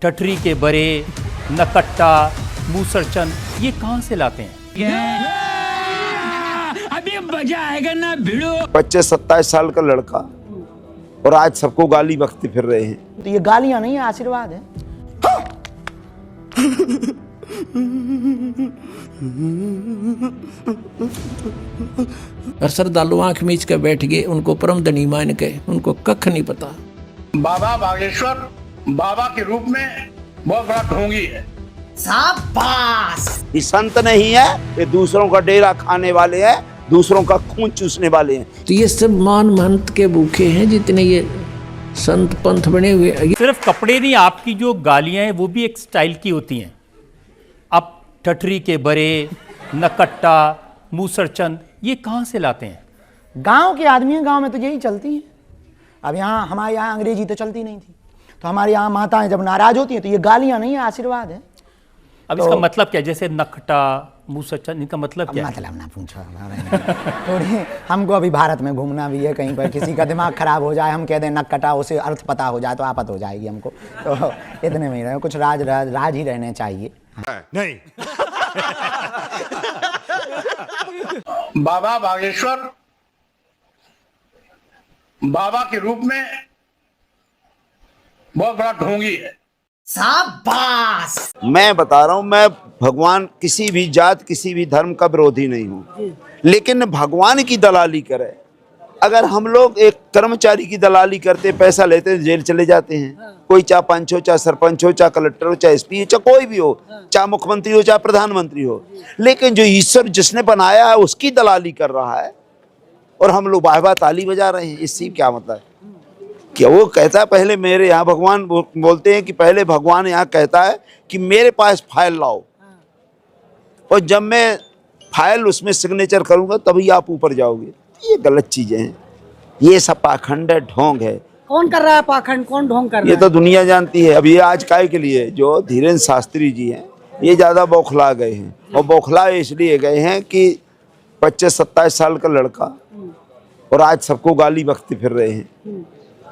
Tertiary के बरे, नकट्टा, मूसरचंद ये कहाँ से लाते हैं? अभी मजा आएगा ना भिड़ो। 25-27 साल का लड़का और आज सबको गाली बकते फिर रहे हैं। तो ये गालियां नहीं है, आशीर्वाद है। और श्रद्धालु आंख मीच के बैठ गए, उनको परम धनी मान के, उनको कख नहीं पता। बाबा बागेश्वर बाबा के रूप में बहुत बड़ा ढोंगी है। शाबाश। ये संत नहीं है, ये दूसरों का डेरा खाने वाले हैं, दूसरों का खून चूसने वाले हैं। तो ये सब मान महंत के भूखे हैं जितने ये संत पंथ बने हुए। सिर्फ कपड़े नहीं, आपकी जो गालियां हैं वो भी एक स्टाइल की होती हैं। अब टटरी के बरे, नकट्टा, मूसरचंद ये कहाँ से लाते हैं? गांव के आदमी हैं, गांव में तो यही चलती है। अब यहाँ हमारे यहाँ अंग्रेजी तो चलती नहीं थी, तो हमारे यहाँ माताएं जब नाराज होती हैं तो ये गालियां नहीं है, आशीर्वाद है। अब इसका मतलब क्या है? जैसे नकटा, मूसरचंद, इनका मतलब क्या है? मतलब ना पूछो थोड़ी, हमको अभी भारत में घूमना भी है, कहीं पर किसी का दिमाग खराब हो जाए, हम कह दें नकटा, उसे अर्थ पता हो जाए तो आफत हो जाएगी हमको। तो इतने में ही रहे, कुछ राज ही रहने चाहिए। नहीं। बाबा बागेश्वर बाबा के रूप में बहुत बड़ा ढोंगी है। शाबाश। मैं बता रहा हूं, मैं भगवान किसी भी जात किसी भी धर्म का विरोधी नहीं हूं, लेकिन भगवान की दलाली करे। अगर हम लोग एक कर्मचारी की दलाली करते, पैसा लेते, जेल चले जाते हैं। कोई चाहे पंच हो, चाहे सरपंच हो, चाहे कलेक्टर हो, चाहे एसपी हो, चाहे कोई भी हो, चाहे मुख्यमंत्री हो, चाहे प्रधानमंत्री हो, लेकिन जो ईश्वर जिसने बनाया है उसकी दलाली कर रहा है और हम लोग वाह ताली बजा रहे हैं, इससे क्या मतलब है? क्या वो कहता है पहले मेरे यहाँ, भगवान बोलते हैं कि पहले भगवान यहाँ कहता है कि मेरे पास फाइल लाओ, और जब मैं फाइल उसमें सिग्नेचर करूंगा तभी आप ऊपर जाओगे। ये गलत चीजें हैं, ये सब पाखंड है, ढोंग है। कौन कर रहा है पाखंड, कौन ढोंग कर रहा है? ये तो दुनिया जानती है। अब ये आज काय के लिए जो धीरेन्द्र शास्त्री जी हैं, ये ज़्यादा बौखला गए हैं, और बौखला इसलिए गए हैं कि 25-27 साल का लड़का और आज सबको गाली बकते फिर रहे हैं,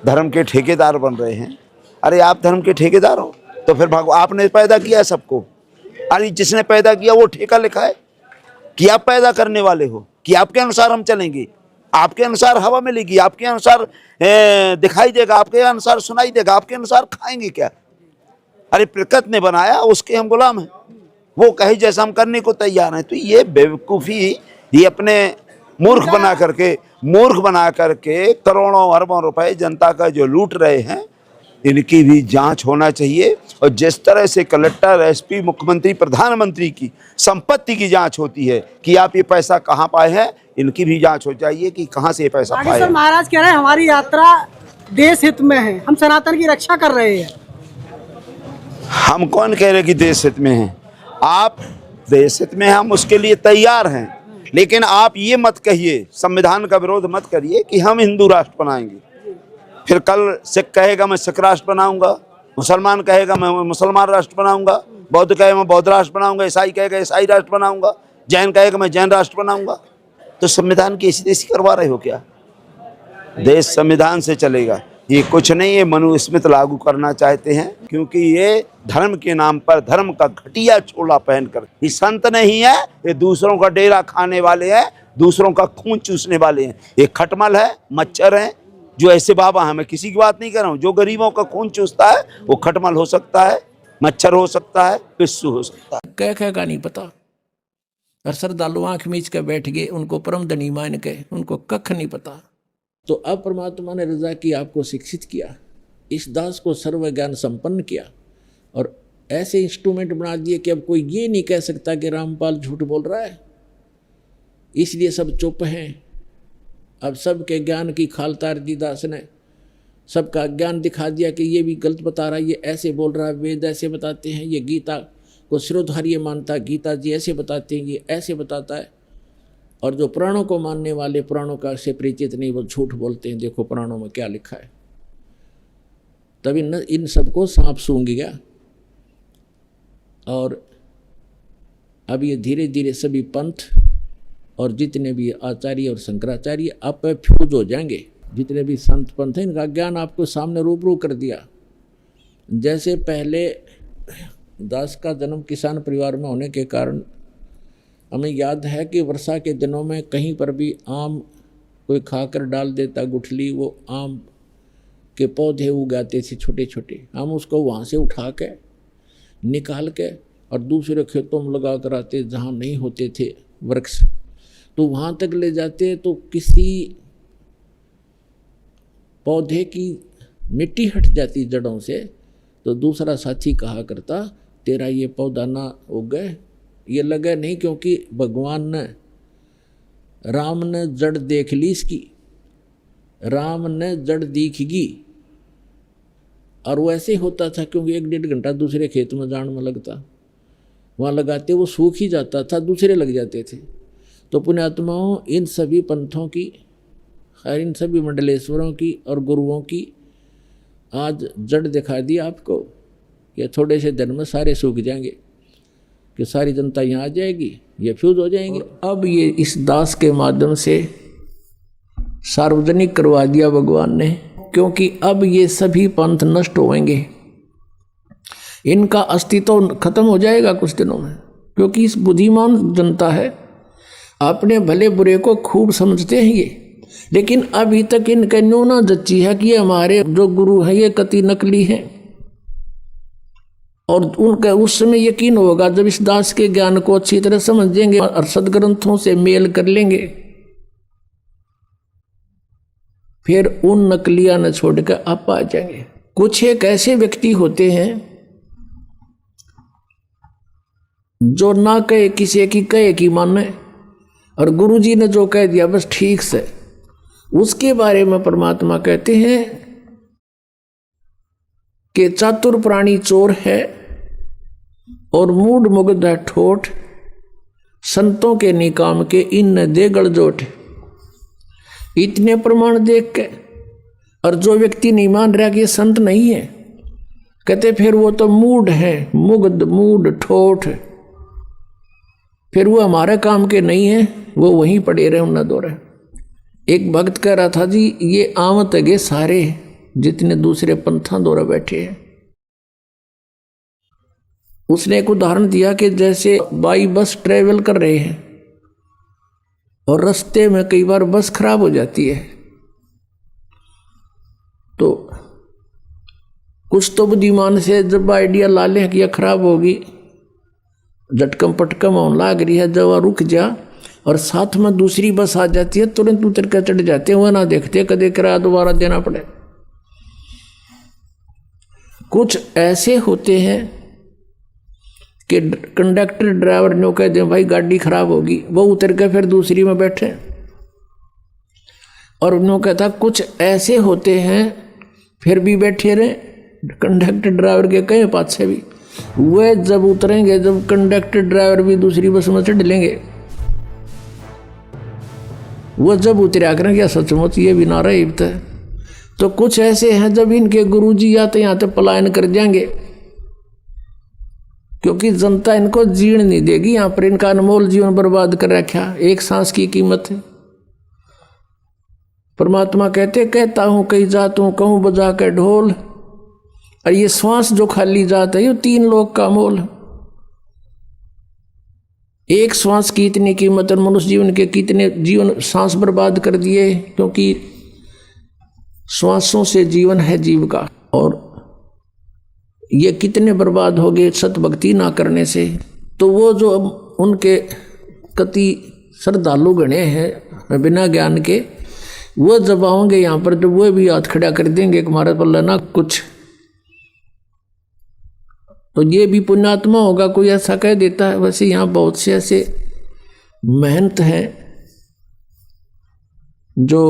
धर्म के ठेकेदार बन रहे हैं। अरे आप धर्म के ठेकेदार हो तो फिर आपने पैदा किया सबको। अरे जिसने पैदा किया वो ठेका लिखा है कि आप पैदा करने वाले हो, कि आपके अनुसार हम चलेंगे, आपके अनुसार हवा मिलेगी, आपके अनुसार दिखाई देगा, आपके अनुसार सुनाई देगा, आपके अनुसार खाएंगे क्या? अरे प्रकृति ने बनाया, उसके हम गुलाम हैं, वो कहे जैसा हम करने को तैयार हैं। तो ये बेवकूफ़ी, ये अपने मूर्ख बना करके करोड़ों अरबों रुपए जनता का जो लूट रहे हैं, इनकी भी जांच होना चाहिए। और जिस तरह से कलेक्टर, एसपी, मुख्यमंत्री, प्रधानमंत्री की संपत्ति की जांच होती है कि आप ये पैसा कहाँ पाए हैं, इनकी भी जांच हो चाहिए कि कहाँ से ये पैसा पाए। बागेश्वर महाराज कह रहे हैं हमारी यात्रा देश हित में है, हम सनातन की रक्षा कर रहे हैं। हम कौन कह रहे कि देश हित में हैं? आप देश हित में, हम उसके लिए तैयार हैं, लेकिन आप ये मत कहिए, संविधान का विरोध मत करिए कि हम हिंदू राष्ट्र बनाएंगे, फिर कल सिख कहेगा मैं सिख राष्ट्र बनाऊंगा, मुसलमान कहेगा मैं मुसलमान राष्ट्र बनाऊंगा, बौद्ध कहेगा मैं बौद्ध राष्ट्र बनाऊंगा, ईसाई कहेगा ईसाई राष्ट्र बनाऊंगा, जैन कहेगा मैं जैन राष्ट्र बनाऊंगा। तो संविधान की ऐसी तैसी करवा रहे हो क्या? देश संविधान से चलेगा, ये कुछ नहीं। ये मनुस्मृति लागू करना चाहते हैं, क्योंकि ये धर्म के नाम पर धर्म का घटिया चोला पहनकर, ये संत नहीं है, ये दूसरों का डेरा खाने वाले हैं, दूसरों का खून चूसने वाले हैं। ये खटमल है, मच्छर हैं जो ऐसे बाबा हैं। मैं किसी की बात नहीं कर रहा हूँ, जो गरीबों का खून चूसता है वो खटमल हो सकता है, मच्छर हो सकता है, पिस्सू हो सकता है। कह का नहीं पता। और श्रद्धालु आंख मीच के बैठ गए, उनको परम धनी मान के, उनको कख नहीं पता। तो अब परमात्मा ने रजा की, आपको शिक्षित किया, इस दास को सर्व ज्ञान संपन्न किया, और ऐसे इंस्ट्रूमेंट बना दिए कि अब कोई ये नहीं कह सकता कि रामपाल झूठ बोल रहा है। इसलिए सब चुप हैं। अब सबके ज्ञान की खाल तार दी दास ने, सबका ज्ञान दिखा दिया कि ये भी गलत बता रहा है, ये ऐसे बोल रहा है, वेद ऐसे बताते हैं, ये गीता को सिरोधार्य मानता, गीता जी ऐसे बताते हैं, ये ऐसे बताता है। और जो पुराणों को मानने वाले, पुराणों का से परिचित नहीं, वो झूठ बोलते हैं, देखो पुराणों में क्या लिखा है। तभी इन सबको सांप सूंघ गया, और अब ये धीरे धीरे सभी पंथ और जितने भी आचार्य और शंकराचार्य आप फ्यूज हो जाएंगे। जितने भी संत पंथ हैं, इनका ज्ञान आपको सामने रूबरू कर दिया। जैसे पहले दास का जन्म किसान परिवार में होने के कारण हमें याद है कि वर्षा के दिनों में कहीं पर भी आम कोई खाकर डाल देता गुठली, वो आम के पौधे उगाते थे छोटे छोटे। हम उसको वहाँ से उठा के निकाल के और दूसरे खेतों में लगा कर आते जहाँ नहीं होते थे वृक्ष, तो वहाँ तक ले जाते तो किसी पौधे की मिट्टी हट जाती जड़ों से, तो दूसरा साथी कहा करता तेरा ये पौधा ना उगे, ये लगे नहीं, क्योंकि भगवान ने राम ने जड़ देख ली इसकी, राम ने जड़ दिखेगी। और वो ऐसे होता था क्योंकि 1-1.5 घंटा दूसरे खेत में जान में लगता, वहाँ लगाते वो सूख ही जाता था, दूसरे लग जाते थे। तो पुण्यात्माओं, इन सभी पंथों की और इन सभी मंडलेश्वरों की और गुरुओं की आज जड़ दिखा दी आपको। ये थोड़े से दिन में सारे सूख जाएंगे कि सारी जनता यहाँ आ जाएगी, ये फ्यूज हो जाएंगे। अब ये इस दास के माध्यम से सार्वजनिक करवा दिया भगवान ने, क्योंकि अब ये सभी पंथ नष्ट होंगे, इनका अस्तित्व खत्म हो जाएगा कुछ दिनों में। क्योंकि इस बुद्धिमान जनता है, अपने भले बुरे को खूब समझते हैं ये, लेकिन अभी तक इनका न्यूना जच्ची है कि ये हमारे जो गुरु हैं ये कति नकली हैं। और उनका उस समय यकीन होगा जब इस दास के ज्ञान को अच्छी तरह समझेंगे और सदग्रंथों से मेल कर लेंगे, फिर उन नकलियां न छोड़कर आप आ जाएंगे। कुछ एक ऐसे व्यक्ति होते हैं जो ना कहे किसी की कहे की माने, और गुरुजी ने जो कह दिया बस ठीक से, उसके बारे में परमात्मा कहते हैं कि चातुर प्राणी चोर है और मूड मुग्ध है ठोठ, संतों के निकाम के इन दे गड़जोट। इतने प्रमाण देख के और जो व्यक्ति नहीं मान रहा कि ये संत नहीं है, कहते फिर वो तो मूड है, मुग्ध मूड ठोठ, फिर वो हमारे काम के नहीं है, वो वहीं पड़े रहे उन्ना दो रहे। एक भक्त कह रहा था जी ये आमत है सारे जितने दूसरे पंथा दौरा बैठे हैं। उसने एक उदाहरण दिया कि जैसे बाई बस ट्रेवल कर रहे हैं और रास्ते में कई बार बस खराब हो जाती है, तो कुछ तो बुद्धिमान से जब आइडिया ला लें कि यह खराब होगी, झटकम पटकम होने लाग रही है, जब रुक जा और साथ में दूसरी बस आ जाती है, तुरंत उतर कर चढ़ जाते हैं, वह ना देखते कदे किराया दोबारा देना पड़े। कुछ ऐसे होते हैं कि कंडक्टर ड्राइवर ने कह दे भाई गाड़ी खराब होगी, वो उतर के फिर दूसरी में बैठे। और उन्होंने कहता कुछ ऐसे होते हैं फिर भी बैठे रहे, कंडक्टर ड्राइवर के कहे पाछे भी, वे जब उतरेंगे, जब कंडक्टर ड्राइवर भी दूसरी बस में चढ़ लेंगे, वो जब उतरा करेंगे सचमुच ये भी ना रही। तो कुछ ऐसे हैं जब इनके गुरुजी आते यहाँ तक पलायन कर जाएंगे, क्योंकि जनता इनको जीण नहीं देगी। यहाँ पर इनका अनमोल जीवन बर्बाद कर रखा, एक सांस की कीमत है। परमात्मा कहते कहता हूँ कई जातों कहूँ बजा के ढोल, और ये श्वास जो खाली जात है ये 3 लोग का मोल। एक श्वास की इतनी कीमत, और मनुष्य जीवन के कितने जीवन सांस बर्बाद कर दिए, क्योंकि श्वासों से जीवन है जीव का, और ये कितने बर्बाद हो गए सत भक्ति ना करने से। तो वो जो उनके कति श्रद्धालु गणे हैं बिना ज्ञान के, वो जब आओगे यहाँ पर तो वो भी हाथ खड़ा कर देंगे कि हमारे पल्ला ना कुछ, तो ये भी पुण्यात्मा होगा कोई ऐसा कह देता है। वैसे यहाँ बहुत से ऐसे महंत हैं जो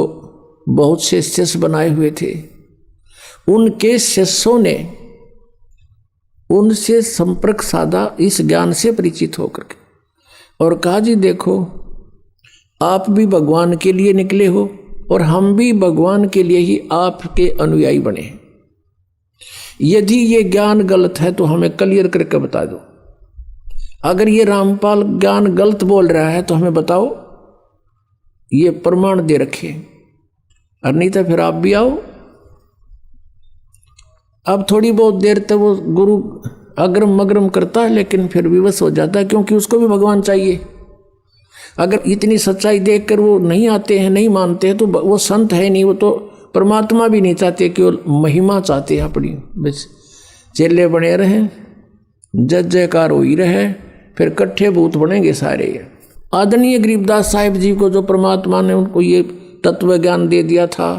बहुत से शिष्य बनाए हुए थे, उनके शिष्यों ने उनसे संपर्क साधा इस ज्ञान से परिचित होकर के, और कहा जी देखो आप भी भगवान के लिए निकले हो और हम भी भगवान के लिए ही आपके अनुयायी बने। यदि ये ज्ञान गलत है तो हमें क्लियर करके बता दो, अगर ये रामपाल ज्ञान गलत बोल रहा है तो हमें बताओ, ये प्रमाण दे रखे, और नहीं तो फिर आप भी आओ। अब थोड़ी बहुत देर तक वो गुरु अग्रम मग्रम करता है, लेकिन फिर विवश हो जाता है, क्योंकि उसको भी भगवान चाहिए। अगर इतनी सच्चाई देखकर वो नहीं आते हैं, नहीं मानते हैं, तो वो संत है नहीं, वो तो परमात्मा भी नहीं चाहते, केवल महिमा चाहते हैं अपनी। बस चेले बने रहे, जय जयकार हो ही रहे, फिर कट्ठे भूत बनेंगे सारे। आदरणीय गरीबदास साहिब जी को जो परमात्मा ने उनको ये तत्व ज्ञान दे दिया था,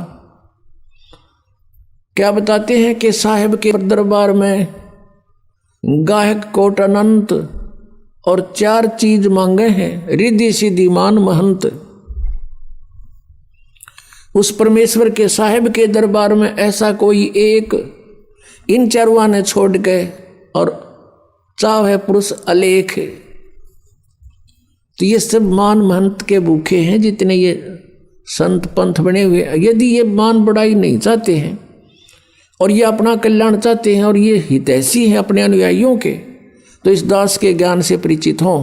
क्या बताते हैं कि साहिब के दरबार में गायक कोट अनंत और 4 चीज मांगे हैं, रिद्धि सिद्धि मान महंत। उस परमेश्वर के साहिब के दरबार में ऐसा कोई एक इन चारों ने छोड़ गए, और चाव है पुरुष अलेख। तो ये सब मान महंत के भूखे हैं जितने ये संत पंथ बने हुए। यदि ये मान बढ़ाई नहीं चाहते हैं और ये अपना कल्याण चाहते हैं और ये हितैषी हैं अपने अनुयायियों के, तो इस दास के ज्ञान से परिचित हों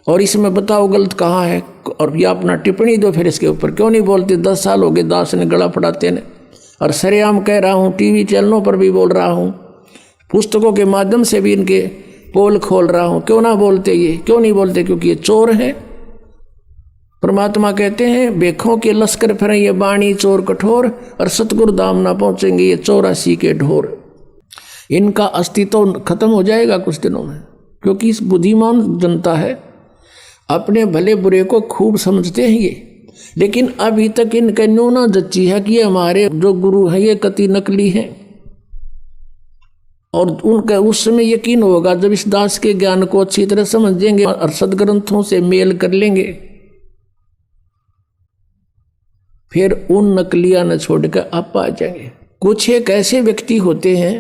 और इसमें बताओ गलत कहाँ है, और ये अपना टिप्पणी दो। फिर इसके ऊपर क्यों नहीं बोलते? 10 साल हो गए दास ने गला फड़ाते ने, और सरेआम कह रहा हूँ, टीवी चैनलों पर भी बोल रहा हूँ, पुस्तकों के माध्यम से भी इनके पोल खोल रहा हूँ। क्यों ना बोलते? ये क्यों नहीं बोलते? क्योंकि ये चोर हैं। परमात्मा कहते हैं बेखों के लश्कर फिरें ये बाणी चोर कठोर, और सतगुरु धाम ना पहुँचेंगे ये 84 के ढोर। इनका अस्तित्व खत्म हो जाएगा कुछ दिनों में, क्योंकि इस बुद्धिमान जनता है, अपने भले बुरे को खूब समझते हैं ये, लेकिन अभी तक इनका न्यूना जच्ची है कि ये हमारे जो गुरु हैं ये कति नकली हैं। और उनका उस समय यकीन होगा जब इस दास के ज्ञान को अच्छी तरह समझेंगे और सदग्रंथों से मेल कर लेंगे, फिर उन नकलियां न छोड़कर आप आ जाएंगे। कुछ एक ऐसे व्यक्ति होते हैं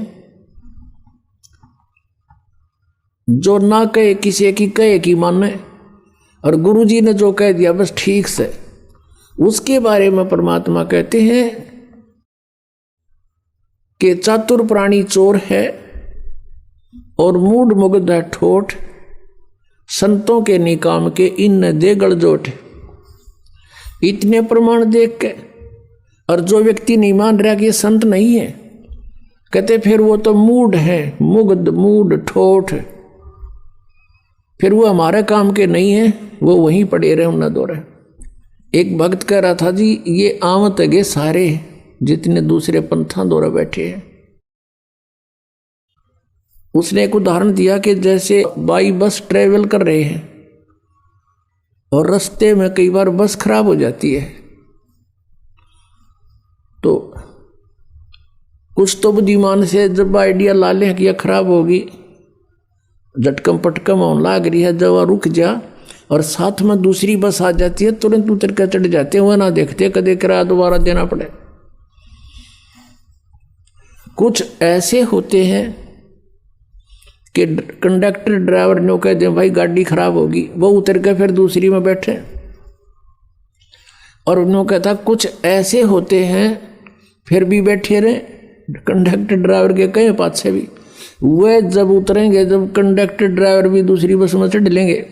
जो ना कहे किसी की कहे की माने, और गुरुजी ने जो कह दिया बस ठीक से। उसके बारे में परमात्मा कहते हैं कि चातुर प्राणी चोर है और मूड मुग्ध है ठोठ, संतों के निकाम के इन दे गड़जोट। इतने प्रमाण देख के, और जो व्यक्ति नहीं मान रहा कि ये संत नहीं है, कहते फिर वो तो मूड है, मुग्ध मूड ठोठ, फिर वो हमारे काम के नहीं है, वो वहीं पड़े रहे उन्ना दो रहे। एक भक्त कह रहा था जी ये आवत गे सारे जितने दूसरे पंथा दौरा बैठे हैं। उसने एक उदाहरण दिया कि जैसे बाई बस ट्रेवल कर रहे हैं और रास्ते में कई बार बस खराब हो जाती है, तो कुछ तो बुद्धिमान से जब आइडिया ला ले कि यह खराब होगी, झटकम पटकम होने लाग रही है, जब रुक जा और साथ में दूसरी बस आ जाती है, तुरंत उतर कर चढ़ जाते हैं, वह ना देखते कदे किराया दोबारा देना पड़े। कुछ ऐसे होते हैं कि कंडक्टर ड्राइवर ने कह दे भाई गाड़ी खराब होगी, वो उतर के फिर दूसरी में बैठे। और उन्होंने कहता कुछ ऐसे होते हैं फिर भी बैठे रहे, कंडक्टर ड्राइवर के कहे पाछे भी, वह जब उतरेंगे जब कंडक्टर ड्राइवर भी दूसरी बस में चढ़ लेंगे,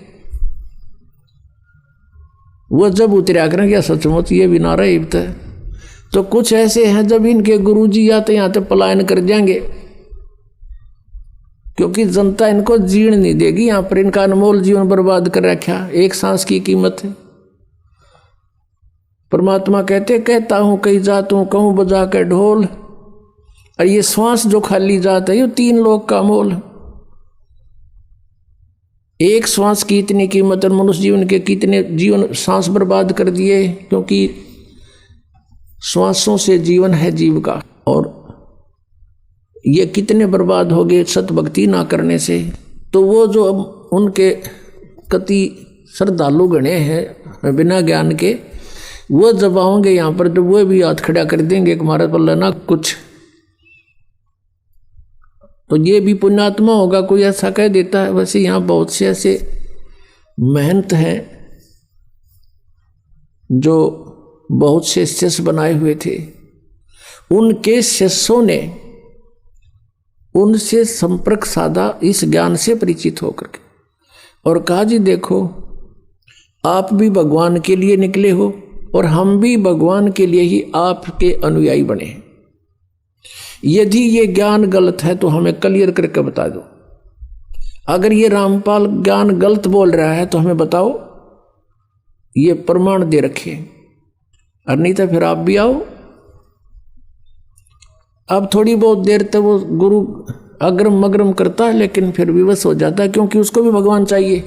वह जब उतरा करेंगे सचमुच ये भी ना रहे। तो कुछ ऐसे हैं जब इनके गुरुजी आते यहाँ तो पलायन कर जाएंगे, क्योंकि जनता इनको जीण नहीं देगी। यहाँ पर इनका अनमोल जीवन बर्बाद कर रखा, एक सांस की कीमत है। परमात्मा कहते कहता हूँ कई जातों कहूँ बजा के ढोल, और ये श्वास जो खाली जात है ये 3 लोग का मोल। एक श्वास की इतनी कीमत, और मनुष्य जीवन के कितने जीवन सांस बर्बाद कर दिए, क्योंकि श्वासों से जीवन है जीव का, और ये कितने बर्बाद हो गए सत भक्ति ना करने से। तो वो जो उनके कति श्रद्धालु गणे हैं बिना ज्ञान के, वो जब आओगे यहाँ पर तो वो भी हाथ खड़ा कर देंगे हमारे पल्ले ना कुछ। तो ये भी पुण्यात्मा होगा कोई ऐसा कह देता है। वैसे यहाँ बहुत से ऐसे महंत हैं जो बहुत से शिष्य बनाए हुए थे, उनके शिष्यों ने उनसे संपर्क साधा इस ज्ञान से परिचित होकर के, और कहा जी देखो आप भी भगवान के लिए निकले हो और हम भी भगवान के लिए ही आपके अनुयायी बने। यदि ये ज्ञान गलत है तो हमें क्लियर करके बता दो। अगर ये रामपाल ज्ञान गलत बोल रहा है तो हमें बताओ, ये प्रमाण दे रखे, और नहीं तो फिर आप भी आओ। अब थोड़ी बहुत देर तक वो गुरु अग्रम मग्रम करता है, लेकिन फिर विवश हो जाता है, क्योंकि उसको भी भगवान चाहिए।